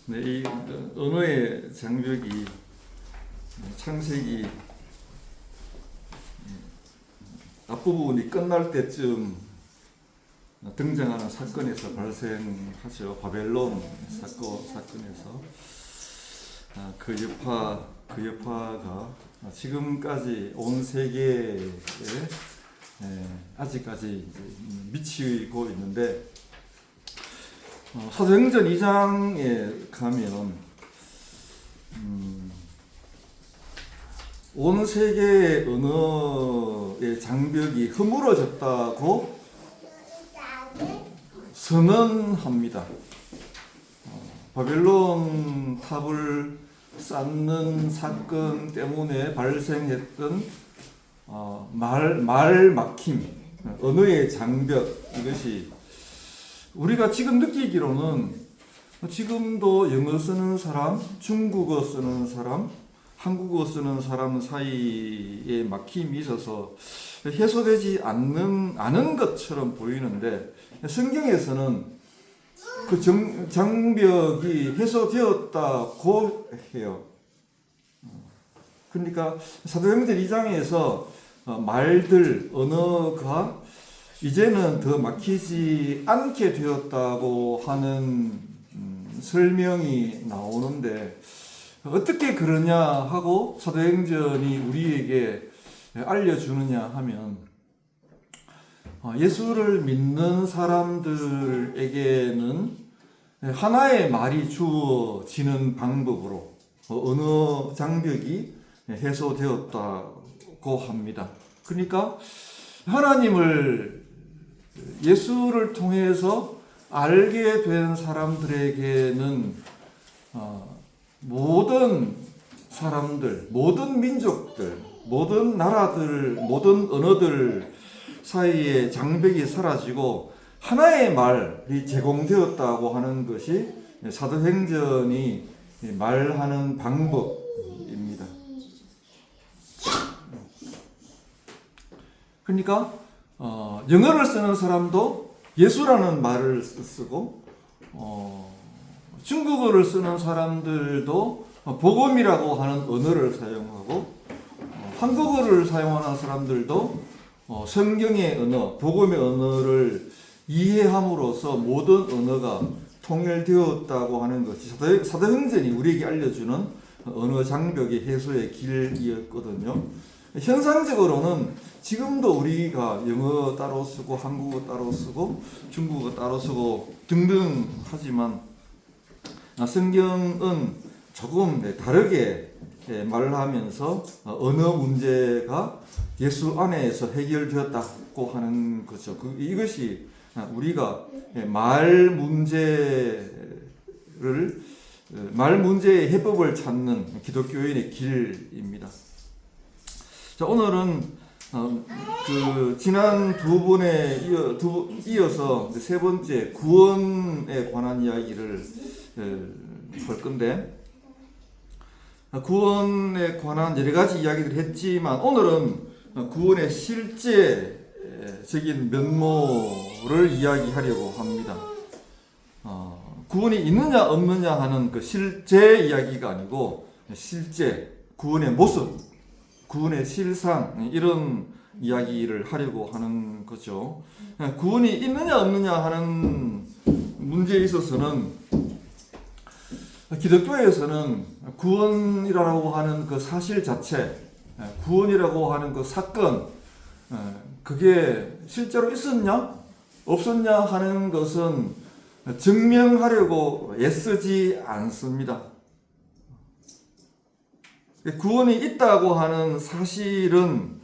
네, 이 언어의 장벽이 창세기 앞부분이 끝날 때쯤 등장하는 사건에서 발생하죠. 바벨론 사건에서 그 여파가 지금까지 온 세계에 아직까지 미치고 있는데, 사도행전 2장에 가면 온 세계의 언어의 장벽이 허물어졌다고 선언합니다. 바벨론 탑을 쌓는 사건 때문에 발생했던 말 막힘, 언어의 장벽, 이것이 우리가 지금 느끼기로는 지금도 영어 쓰는 사람, 중국어 쓰는 사람, 한국어 쓰는 사람 사이에 막힘이 있어서 해소되지 않은 것처럼 보이는데, 성경에서는 그 장벽이 해소되었다고 해요. 그러니까 사도행전 2장에서 말들, 언어가 이제는 더 막히지 않게 되었다고 하는 설명이 나오는데, 어떻게 그러냐 하고 사도행전이 우리에게 알려주느냐 하면, 예수를 믿는 사람들에게는 하나의 말이 주어지는 방법으로 언어 장벽이 해소되었다고 합니다. 그러니까 하나님을, 예수를 통해서 알게 된 사람들에게는 모든 사람들, 모든 민족들, 모든 나라들, 모든 언어들 사이에 장벽이 사라지고 하나의 말이 제공되었다고 하는 것이 사도행전이 말하는 방법입니다. 그러니까 영어를 쓰는 사람도 예수라는 말을 쓰고, 중국어를 쓰는 사람들도 복음이라고 하는 언어를 사용하고, 한국어를 사용하는 사람들도 성경의 언어, 복음의 언어를 이해함으로써 모든 언어가 통일되었다고 하는 것이 사도행전이 우리에게 알려주는 언어 장벽의 해소의 길이었거든요. 현상적으로는 지금도 우리가 영어 따로 쓰고, 한국어 따로 쓰고, 중국어 따로 쓰고 등등 하지만, 성경은 조금 다르게 말을 하면서 언어 문제가 예수 안에서 해결되었다고 하는 거죠. 이것이 우리가 말 문제의 해법을 찾는 기독교인의 길입니다. 자, 오늘은 지난 두 번에 이어서 세 번째 구원에 관한 이야기를 할 건데, 구원에 관한 여러 가지 이야기를 했지만 오늘은 구원의 실제적인 면모를 이야기하려고 합니다. 구원이 있느냐 없느냐 하는 그 실제 이야기가 아니고, 실제 구원의 모습, 구원의 실상, 이런 이야기를 하려고 하는 거죠. 구원이 있느냐 없느냐 하는 문제에 있어서는 기독교에서는 구원이라고 하는 그 사실 자체, 구원이라고 하는 그 사건, 그게 실제로 있었냐 없었냐 하는 것은 증명하려고 애쓰지 않습니다. 구원이 있다고 하는 사실은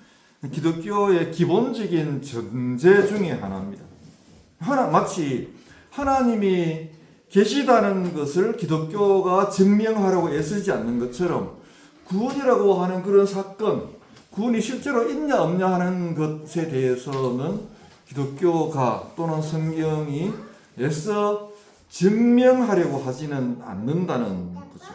기독교의 기본적인 전제 중에 하나입니다. 마치 하나님이 계시다는 것을 기독교가 증명하려고 애쓰지 않는 것처럼, 구원이라고 하는 그런 사건, 구원이 실제로 있냐 없냐 하는 것에 대해서는 기독교가 또는 성경이 애써 증명하려고 하지는 않는다는 거죠.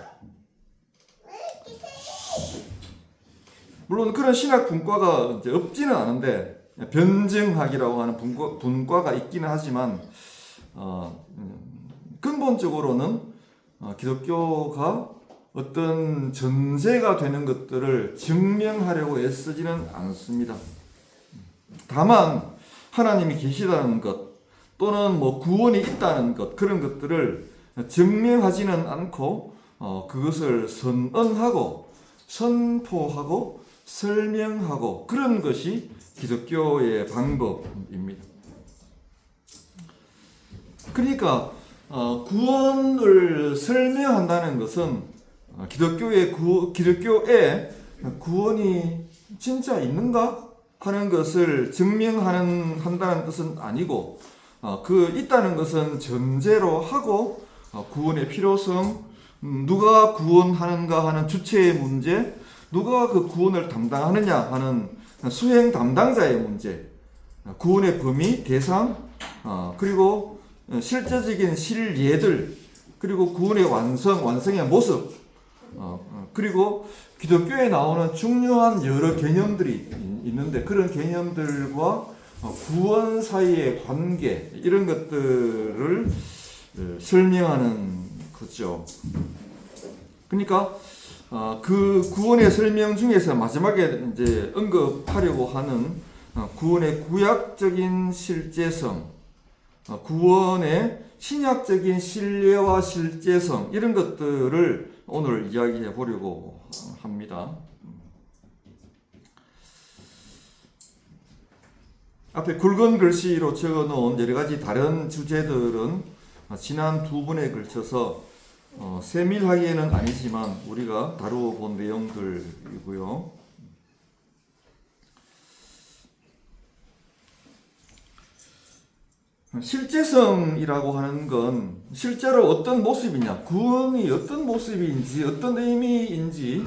물론 그런 신학 분과가 이제 없지는 않은데, 변증학이라고 하는 분과가 있기는 하지만, 근본적으로는 기독교가 어떤 전제가 되는 것들을 증명하려고 애쓰지는 않습니다. 다만 하나님이 계시다는 것 또는 구원이 있다는 것 그런 것들을 증명하지는 않고 그것을 선언하고 선포하고 설명하고 그런 것이 기독교의 방법입니다. 그러니까 구원을 설명한다는 것은 기독교에 구원이 진짜 있는가 하는 것을 한다는 뜻은 아니고 그 있다는 것은 전제로 하고 구원의 필요성, 누가 구원하는가 하는 주체의 문제, 누가 그 구원을 담당하느냐 하는 수행 담당자의 문제, 구원의 범위, 대상, 그리고 실제적인 실예들, 그리고 구원의 완성의 모습, 그리고 기독교에 나오는 중요한 여러 개념들이 있는데 그런 개념들과 구원 사이의 관계 이런 것들을 설명하는 거죠. 그러니까 그 구원의 설명 중에서 마지막에 이제 언급하려고 하는 구원의 구약적인 실제성, 구원의 신약적인 신뢰와 실제성 이런 것들을 오늘 이야기해 보려고 합니다. 앞에 굵은 글씨로 적어 놓은 여러 가지 다른 주제들은 지난 두 번에 걸쳐서 세밀하게는 아니지만 우리가 다루어 본 내용들이고요. 실제성이라고 하는 건 실제로 어떤 모습이냐, 구원이 어떤 모습인지, 어떤 의미인지,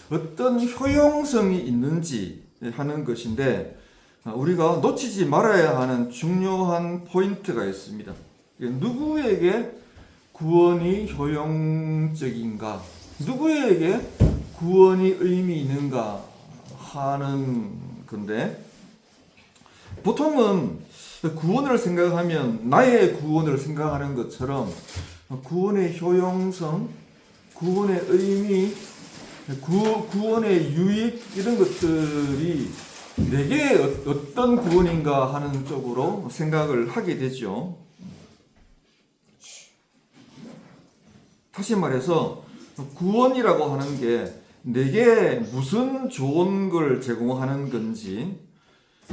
어떤 효용성이 있는지 하는 것인데 우리가 놓치지 말아야 하는 중요한 포인트가 있습니다. 누구에게 구원이 효용적인가, 누구에게 구원이 의미 있는가 하는 건데 보통은 구원을 생각하면 나의 구원을 생각하는 것처럼 구원의 효용성, 구원의 의미, 구원의 유익 이런 것들이 내게 어떤 구원인가 하는 쪽으로 생각을 하게 되죠. 다시 말해서 구원이라고 하는 게 내게 무슨 좋은 걸 제공하는 건지,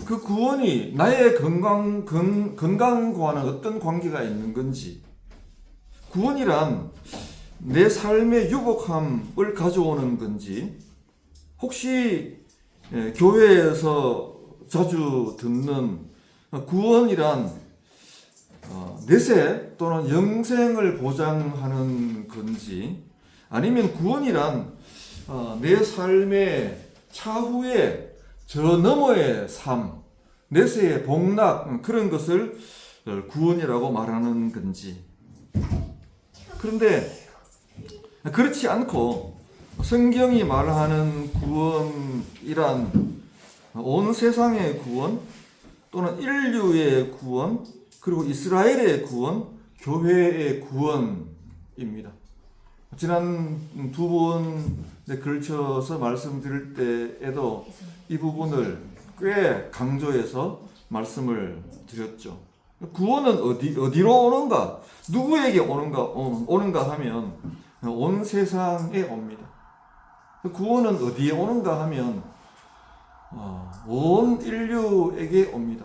그 구원이 나의 건강과는 어떤 관계가 있는 건지, 구원이란 내 삶의 유복함을 가져오는 건지, 혹시 교회에서 자주 듣는 구원이란 내세 또는 영생을 보장하는 건지, 아니면 구원이란 내 삶의 차후에 저 너머의 삶, 내세의 복락 그런 것을 구원이라고 말하는 건지. 그런데 그렇지 않고 성경이 말하는 구원이란 온 세상의 구원 또는 인류의 구원 그리고 이스라엘의 구원, 교회의 구원입니다. 지난 두 번에 걸쳐서 말씀드릴 때에도 이 부분을 꽤 강조해서 말씀을 드렸죠. 구원은 어디로 오는가? 누구에게 오는가 하면 온 세상에 옵니다. 구원은 어디에 오는가 하면 온 인류에게 옵니다.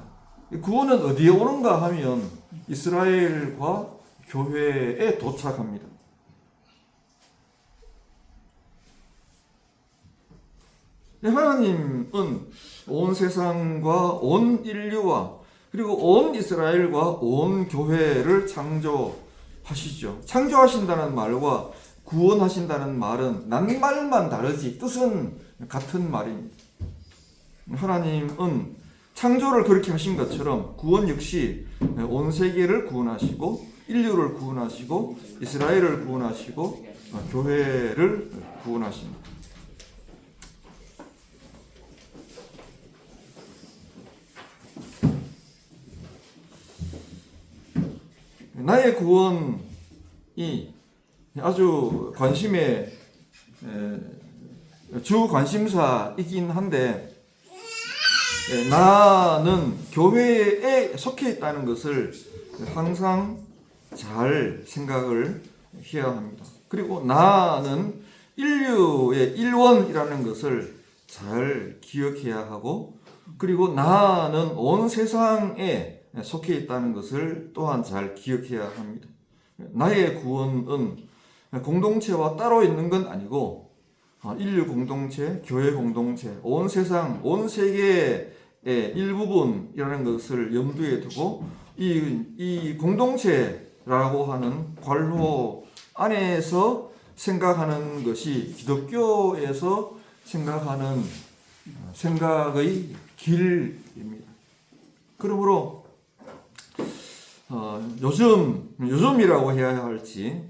구원은 어디에 오는가 하면 이스라엘과 교회에 도착합니다. 하나님은 온 세상과 온 인류와 그리고 온 이스라엘과 온 교회를 창조하시죠. 창조하신다는 말과 구원하신다는 말은 낱말만 다르지 뜻은 같은 말입니다. 하나님은 창조를 그렇게 하신 것처럼 구원 역시 온 세계를 구원하시고 인류를 구원하시고 이스라엘을 구원하시고 교회를 구원하십니다. 나의 구원이 아주 관심의 주 관심사이긴 한데, 나는 교회에 속해 있다는 것을 항상 잘 생각을 해야 합니다. 그리고 나는 인류의 일원이라는 것을 잘 기억해야 하고, 그리고 나는 온 세상에 속해 있다는 것을 또한 잘 기억해야 합니다. 나의 구원은 공동체와 따로 있는 건 아니고, 인류 공동체, 교회 공동체, 온 세상, 온 세계의 일부분이라는 것을 염두에 두고 이 공동체라고 하는 관로 안에서 생각하는 것이 기독교에서 생각하는 생각의 길입니다. 그러므로 요즘이라고 해야 할지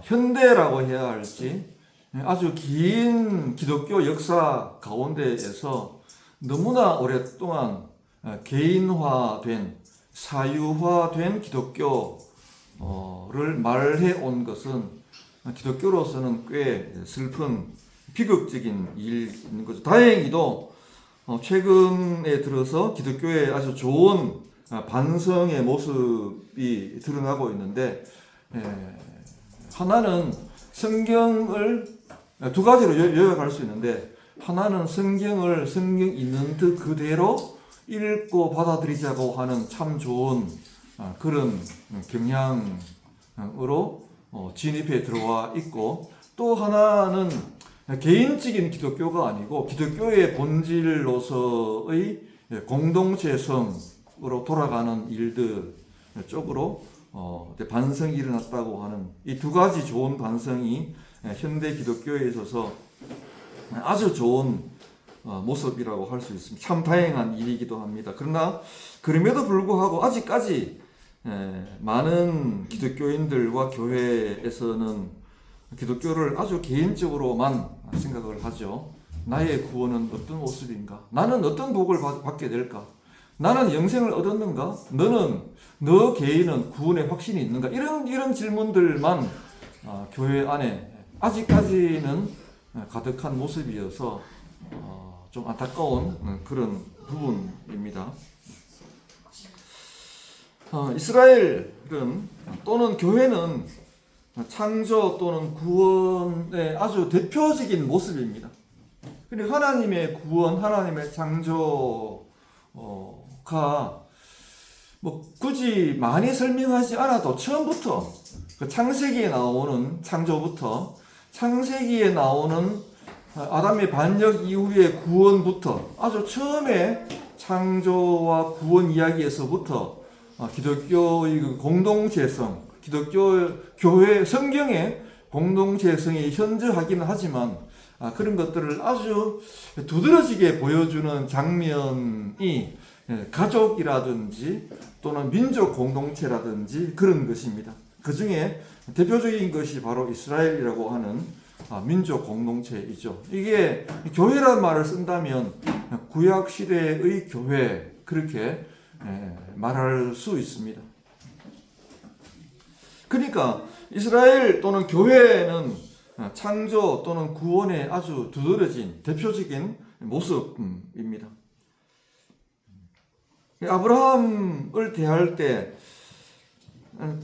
현대라고 해야 할지 아주 긴 기독교 역사 가운데에서 너무나 오랫동안 개인화된 사유화된 기독교를 말해 온 것은 기독교로서는 꽤 슬픈 비극적인 일인 거죠. 다행히도 최근에 들어서 기독교에 아주 좋은 반성의 모습이 드러나고 있는데, 하나는 성경을 두 가지로 요약할 수 있는데, 하나는 성경을 성경 있는 듯 그대로 읽고 받아들이자고 하는 참 좋은 그런 경향으로 진입해 들어와 있고, 또 하나는 개인적인 기독교가 아니고 기독교의 본질로서의 공동체성으로 돌아가는 일들 쪽으로 반성이 일어났다고 하는 이 두 가지 좋은 반성이 현대 기독교에 있어서 아주 좋은 모습이라고 할 수 있습니다. 참 다행한 일이기도 합니다. 그러나 그럼에도 불구하고 아직까지 많은 기독교인들과 교회에서는 기독교를 아주 개인적으로만 생각을 하죠. 나의 구원은 어떤 모습인가? 나는 어떤 복을 받게 될까? 나는 영생을 얻었는가? 너 개인은 구원의 확신이 있는가? 이런 질문들만 교회 안에 아직까지는 가득한 모습이어서 좀 안타까운 그런 부분입니다. 이스라엘은 또는 교회는 창조 또는 구원의 아주 대표적인 모습입니다. 그리고 하나님의 구원, 하나님의 창조가 굳이 많이 설명하지 않아도 처음부터 그 창세기에 나오는 창조부터 창세기에 나오는 아담의 반역 이후의 구원부터 아주 처음에 창조와 구원 이야기에서부터 기독교의 공동체성, 기독교 교회 성경의 공동체성이 현저하기는 하지만 그런 것들을 아주 두드러지게 보여주는 장면이 가족이라든지 또는 민족 공동체라든지 그런 것입니다. 그 중에 대표적인 것이 바로 이스라엘이라고 하는 민족 공동체이죠. 이게 교회란 말을 쓴다면 구약 시대의 교회 그렇게 말할 수 있습니다. 그러니까 이스라엘 또는 교회는 창조 또는 구원의 아주 두드러진 대표적인 모습입니다. 아브라함을 대할 때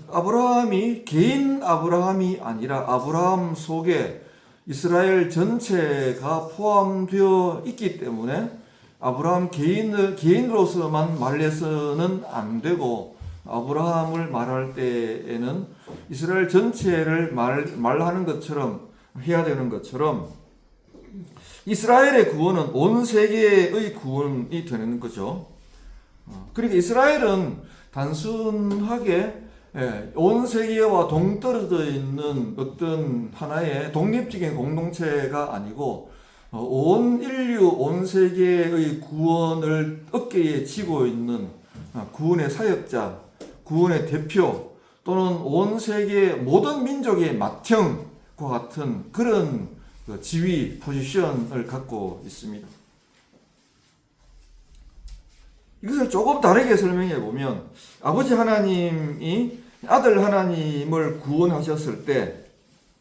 아브라함이 개인 아브라함이 아니라 아브라함 속에 이스라엘 전체가 포함되어 있기 때문에 아브라함 개인으로서만 말해서는 안 되고, 아브라함을 말할 때에는 이스라엘 전체를 말하는 것처럼 해야 되는 것처럼 이스라엘의 구원은 온 세계의 구원이 되는 거죠. 그러니까 이스라엘은 단순하게 온 세계와 동떨어져 있는 어떤 하나의 독립적인 공동체가 아니고 온 인류, 온 세계의 구원을 어깨에 지고 있는 구원의 사역자, 구원의 대표 또는 온 세계 모든 민족의 맏형과 같은 그런 지위, 포지션을 갖고 있습니다. 이것을 조금 다르게 설명해 보면 아버지 하나님이 아들 하나님을 구원하셨을 때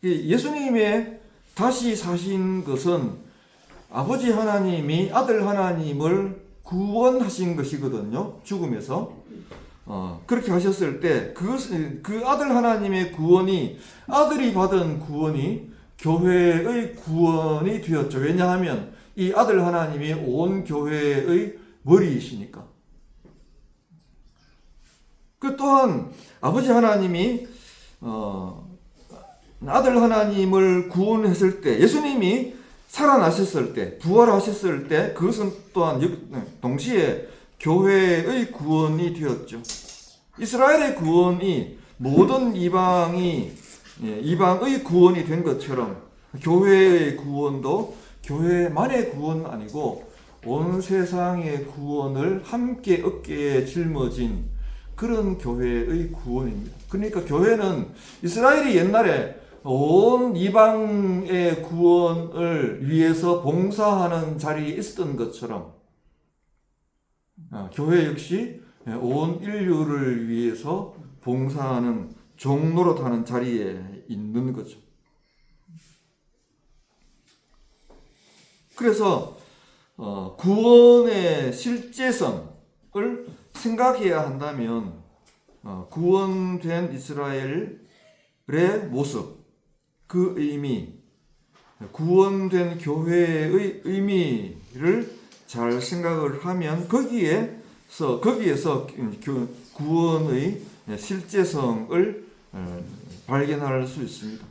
예수님의 다시 사신 것은 아버지 하나님이 아들 하나님을 구원하신 것이거든요. 죽음에서. 그렇게 하셨을 때 그 아들 하나님의 구원이, 아들이 받은 구원이 교회의 구원이 되었죠. 왜냐하면 이 아들 하나님이 온 교회의 머리이시니까. 그 또한 아버지 하나님이 아들 하나님을 구원했을 때, 예수님이 살아나셨을 때, 부활하셨을 때, 그것은 또한 동시에 교회의 구원이 되었죠. 이스라엘의 구원이 모든 이방의 구원이 된 것처럼 교회의 구원도 교회만의 구원 아니고 온 세상의 구원을 함께 어깨에 짊어진 그런 교회의 구원입니다. 그러니까 교회는 이스라엘이 옛날에 온 이방의 구원을 위해서 봉사하는 자리에 있었던 것처럼 교회 역시 온 인류를 위해서 봉사하는 종노릇하는 자리에 있는 거죠. 그래서 구원의 실제성을 생각해야 한다면 구원된 이스라엘의 모습, 그 의미, 구원된 교회의 의미를 잘 생각을 하면 거기에서 구원의 실제성을 발견할 수 있습니다.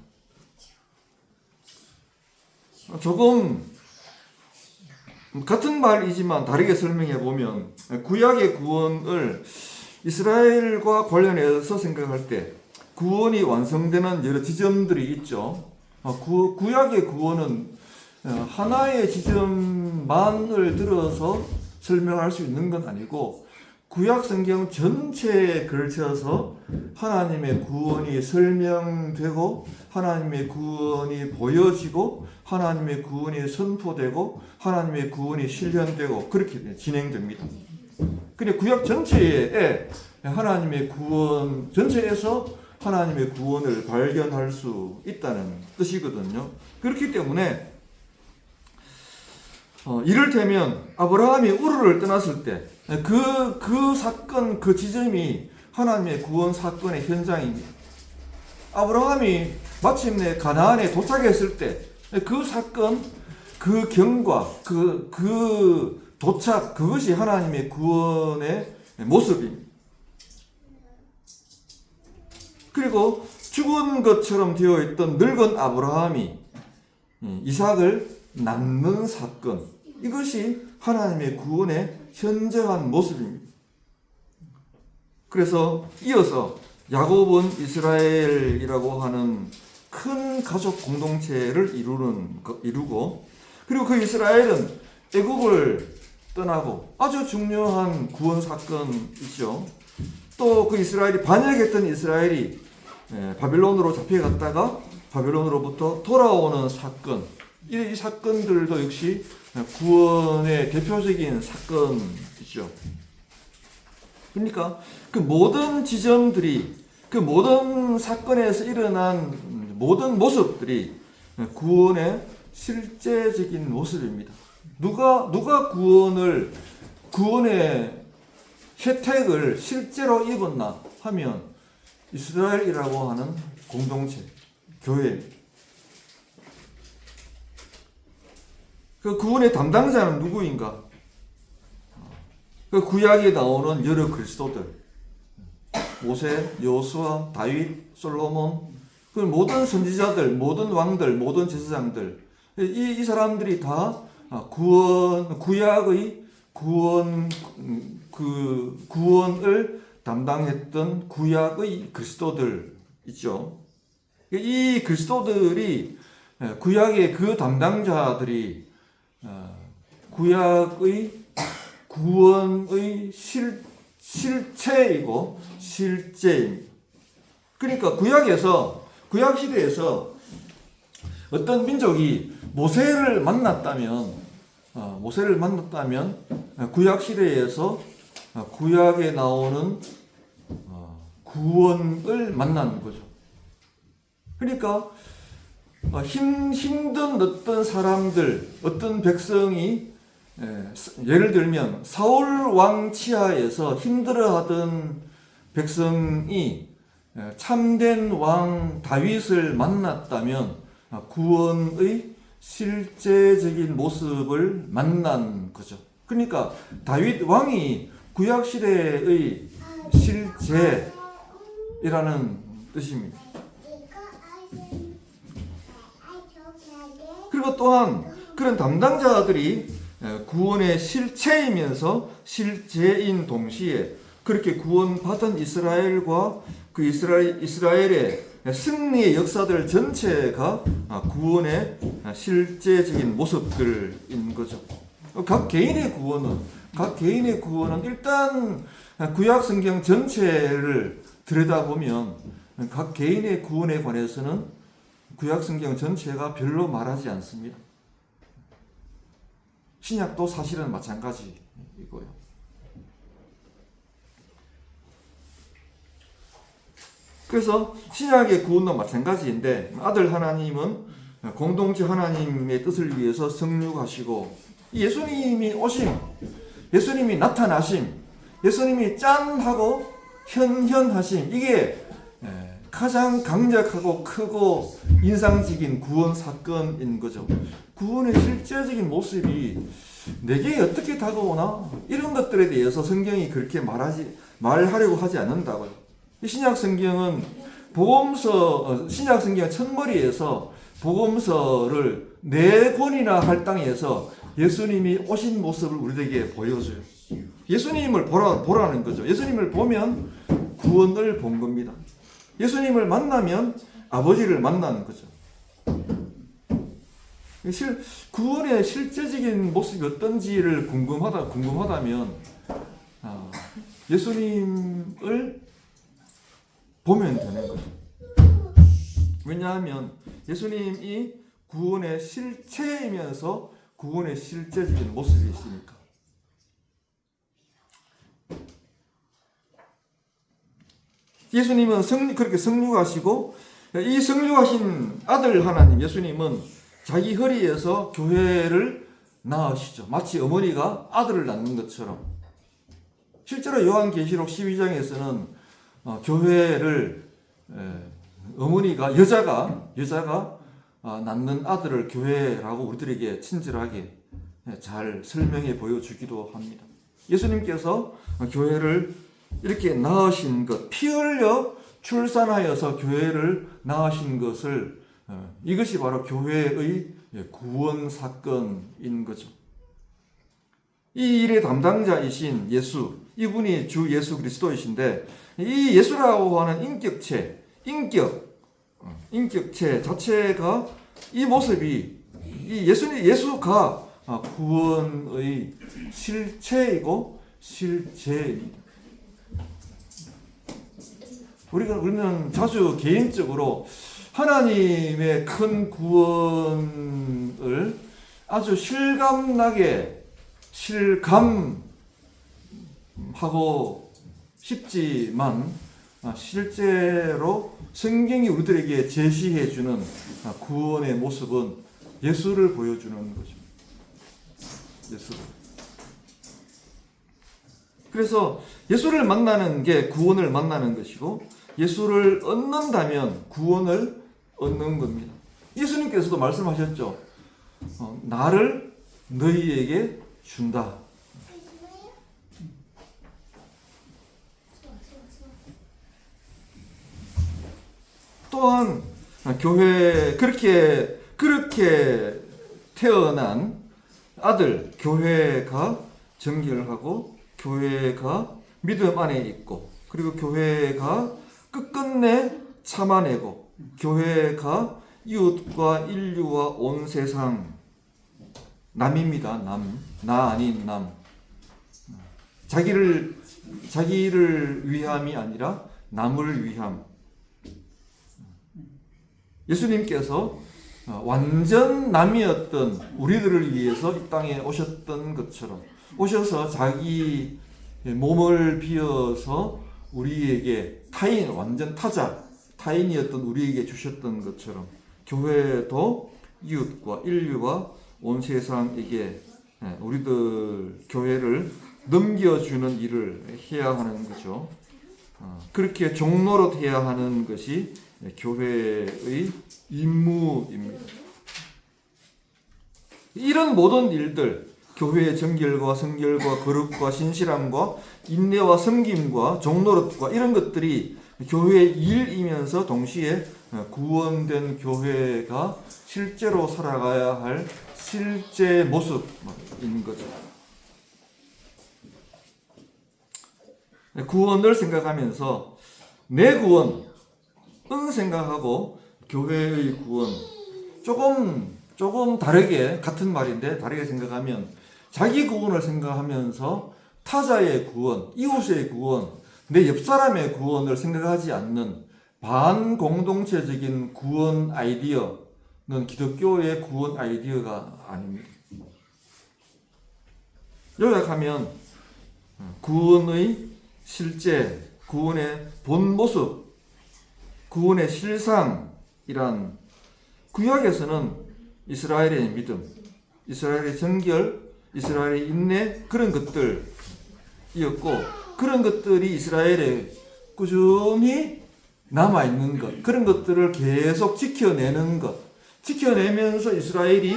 조금 같은 말이지만 다르게 설명해 보면, 구약의 구원을 이스라엘과 관련해서 생각할 때 구원이 완성되는 여러 지점들이 있죠. 구약의 구원은 하나의 지점만을 들어서 설명할 수 있는 건 아니고 구약 성경 전체에 걸쳐서 하나님의 구원이 설명되고 하나님의 구원이 보여지고 하나님의 구원이 선포되고 하나님의 구원이 실현되고 그렇게 진행됩니다. 근데 구약 전체에 하나님의 구원 전체에서 하나님의 구원을 발견할 수 있다는 뜻이거든요. 그렇기 때문에 이를테면 아브라함이 우르를 떠났을 때 그 사건, 그 지점이 하나님의 구원 사건의 현장입니다. 아브라함이 마침내 가나안에 도착했을 때 그 사건, 그 경과, 그 도착, 그것이 하나님의 구원의 모습입니다. 그리고 죽은 것처럼 되어 있던 늙은 아브라함이 이삭을 낳는 사건, 이것이 하나님의 구원의 현저한 모습입니다. 그래서 이어서 야곱은 이스라엘이라고 하는 큰 가족 공동체를 이루고, 그리고 그 이스라엘은 애국을 떠나고 아주 중요한 구원 사건이죠. 또 그 이스라엘이 반역했던 이스라엘이 바빌론으로 잡혀갔다가 바빌론으로부터 돌아오는 사건, 이 사건들도 역시 구원의 대표적인 사건이죠. 그러니까 그 모든 지점들이, 그 모든 사건에서 일어난 모든 모습들이 구원의 실제적인 모습입니다. 누가 구원의 혜택을 실제로 입었나 하면 이스라엘이라고 하는 공동체, 교회입니다. 그 구원의 담당자는 누구인가? 그 구약에 나오는 여러 그리스도들, 모세, 여호수아, 다윗, 솔로몬, 그 모든 선지자들, 모든 왕들, 모든 제사장들, 이 사람들이 다 구약의 구원을 담당했던 구약의 그리스도들이죠. 이 그리스도들이, 구약의 그 담당자들이 구약의 구원의 실체이고 실제입니다. 그러니까 구약 시대에서 어떤 민족이 모세를 만났다면 구약 시대에서 구약에 나오는 구원을 만난 거죠. 그러니까 힘든 어떤 사람들, 어떤 백성이 예를 들면 사울 왕 치하에서 힘들어하던 백성이 참된 왕 다윗을 만났다면 구원의 실제적인 모습을 만난 거죠. 그러니까 다윗 왕이 구약 시대의 실제이라는 뜻입니다. 그리고 또한 그런 담당자들이 구원의 실체이면서 실제인 동시에 그렇게 구원받은 이스라엘과 그 이스라엘의 승리의 역사들 전체가 구원의 실제적인 모습들인 거죠. 각 개인의 구원은 일단 구약 성경 전체를 들여다보면 각 개인의 구원에 관해서는 구약 성경 전체가 별로 말하지 않습니다. 신약도 사실은 마찬가지이고요. 그래서 신약의 구원도 마찬가지인데 아들 하나님은 공동체 하나님의 뜻을 위해서 성육하시고 예수님이 오심, 예수님이 나타나심, 예수님이 짠 하고 현현하심, 이게 가장 강력하고 크고 인상적인 구원 사건인 거죠. 구원의 실제적인 모습이 내게 어떻게 다가오나 이런 것들에 대해서 성경이 그렇게 말하려고 하지 않는다고요. 신약 성경은 신약 성경 첫머리에서 복음서를 4권이나 할당해서 예수님이 오신 모습을 우리에게 보여줘요. 예수님을 보라는 거죠. 예수님을 보면 구원을 본 겁니다. 예수님을 만나면 아버지를 만나는 거죠. 구원의 실제적인 모습이 어떤지를 궁금하다면 예수님을 보면 되는 거죠. 왜냐하면 예수님이 구원의 실체이면서 구원의 실제적인 모습이시니까. 예수님은 그렇게 성육하시고 이 성육하신 아들 하나님 예수님은 자기 허리에서 교회를 낳으시죠. 마치 어머니가 아들을 낳는 것처럼. 실제로 요한계시록 12장에서는 교회를 어머니가 여자가 낳는 아들을 교회라고 우리들에게 친절하게 잘 설명해 보여주기도 합니다. 예수님께서 교회를 이렇게 낳으신 것, 피 흘려 출산하여서 교회를 낳으신 것을 이것이 바로 교회의 구원 사건인 거죠. 이 일의 담당자이신 예수, 이분이 주 예수 그리스도이신데 이 예수라고 하는 인격체 자체가 이 모습이 이 예수가 구원의 실체이고 실제입니다. 우리는 자주 개인적으로 하나님의 큰 구원을 아주 실감나게 실감하고 싶지만 실제로 성경이 우리들에게 제시해주는 구원의 모습은 예수를 보여주는 거죠. 예수를. 그래서 예수를 만나는 게 구원을 만나는 것이고 예수를 얻는다면 구원을 얻는 겁니다. 예수님께서도 말씀하셨죠. 나를 너희에게 준다. 또한 교회 그렇게 태어난 아들 교회가 정결하고 교회가 믿음 안에 있고 그리고 교회가 끝끝내 참아내고 교회가 이웃과 인류와 온 세상 남입니다. 나 아닌 남. 자기를 위함이 아니라 남을 위함. 예수님께서 완전 남이었던 우리들을 위해서 이 땅에 오셨던 것처럼 오셔서 자기 몸을 비어서 우리에게 완전 타인이었던 우리에게 주셨던 것처럼 교회도 이웃과 인류와 온 세상에게 우리들 교회를 넘겨주는 일을 해야 하는 거죠. 그렇게 종노릇해야 하는 것이 교회의 임무입니다. 이런 모든 일들, 교회의 정결과 성결과 거룩과 신실함과 인내와 섬김과 종노릇과 이런 것들이 교회의 일이면서 동시에 구원된 교회가 실제로 살아가야 할 실제 모습인 거죠. 구원을 생각하면서 내 구원, 생각하고 교회의 구원 조금 다르게, 같은 말인데 다르게 생각하면 자기 구원을 생각하면서 타자의 구원, 이웃의 구원, 내 옆사람의 구원을 생각하지 않는 반공동체적인 구원 아이디어는 기독교의 구원 아이디어가 아닙니다. 요약하면 구원의 실제, 구원의 본 모습, 구원의 실상이란 구약에서는 이스라엘의 믿음, 이스라엘의 정결, 이스라엘의 인내 그런 것들이었고 그런 것들이 이스라엘에 꾸준히 남아있는 것, 그런 것들을 계속 지켜내는 것, 지켜내면서 이스라엘이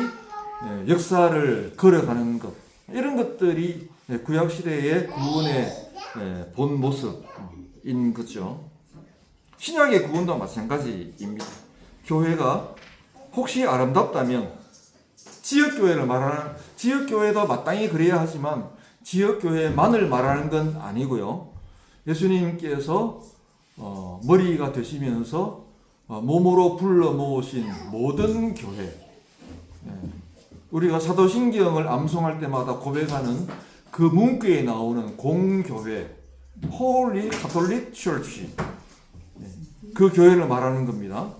역사를 걸어가는 것, 이런 것들이 구약시대의 구원의 본 모습인 거죠. 신약의 구원도 마찬가지입니다. 교회가 혹시 아름답다면 지역교회를 말하는, 지역교회도 마땅히 그래야 하지만 지역교회만을 말하는 건 아니고요. 예수님께서 머리가 되시면서 몸으로 불러 모으신 모든 교회, 우리가 사도신경을 암송할 때마다 고백하는 그 문구에 나오는 공교회, Holy Catholic Church, 그 교회를 말하는 겁니다.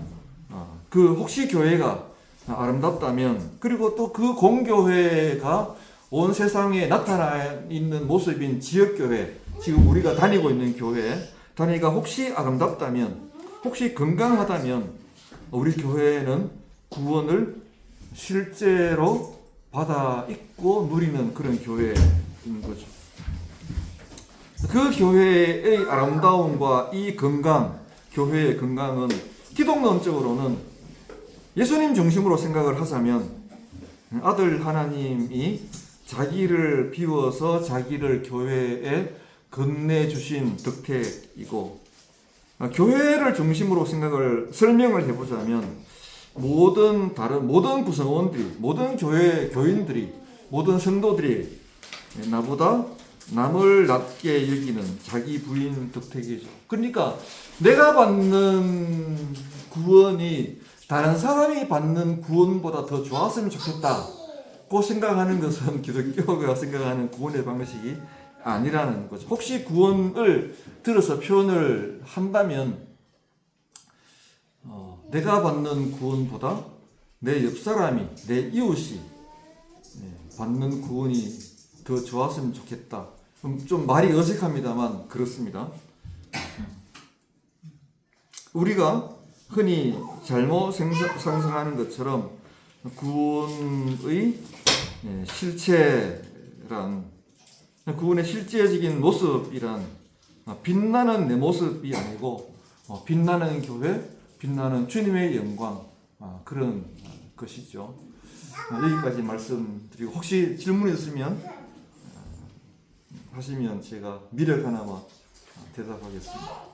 그 혹시 교회가 아름답다면, 그리고 또 그 공교회가 온 세상에 나타나 있는 모습인 지역교회, 지금 우리가 다니고 있는 교회 다니가 혹시 아름답다면, 혹시 건강하다면 우리 교회는 구원을 실제로 받아 있고 누리는 그런 교회인 거죠. 그 교회의 아름다움과 이 건강, 교회의 건강은 기독론적으로는 예수님 중심으로 생각을 하자면 아들 하나님이 자기를 비워서 자기를 교회에 건네주신 덕택이고, 교회를 중심으로 설명을 해보자면 모든 구성원들이, 모든 교회 교인들이, 모든 성도들이 나보다 남을 낮게 여기는 자기 부인 덕택이죠. 그러니까 내가 받는 구원이 다른 사람이 받는 구원보다 더 좋았으면 좋겠다고 생각하는 것은 기독교가 생각하는 구원의 방식이 아니라는 거죠. 혹시 구원을 들어서 표현을 한다면 내가 받는 구원보다 내 옆사람이, 내 이웃이 받는 구원이 더 좋았으면 좋겠다. 좀 말이 어색합니다만 그렇습니다. 우리가 흔히 잘못 상상하는 것처럼 구원의 실체란, 구원의 실제적인 모습이란 빛나는 내 모습이 아니고 빛나는 교회, 빛나는 주님의 영광, 그런 것이죠. 여기까지 말씀드리고 혹시 질문 있으면 하시면 제가 미력 하나만 대답하겠습니다.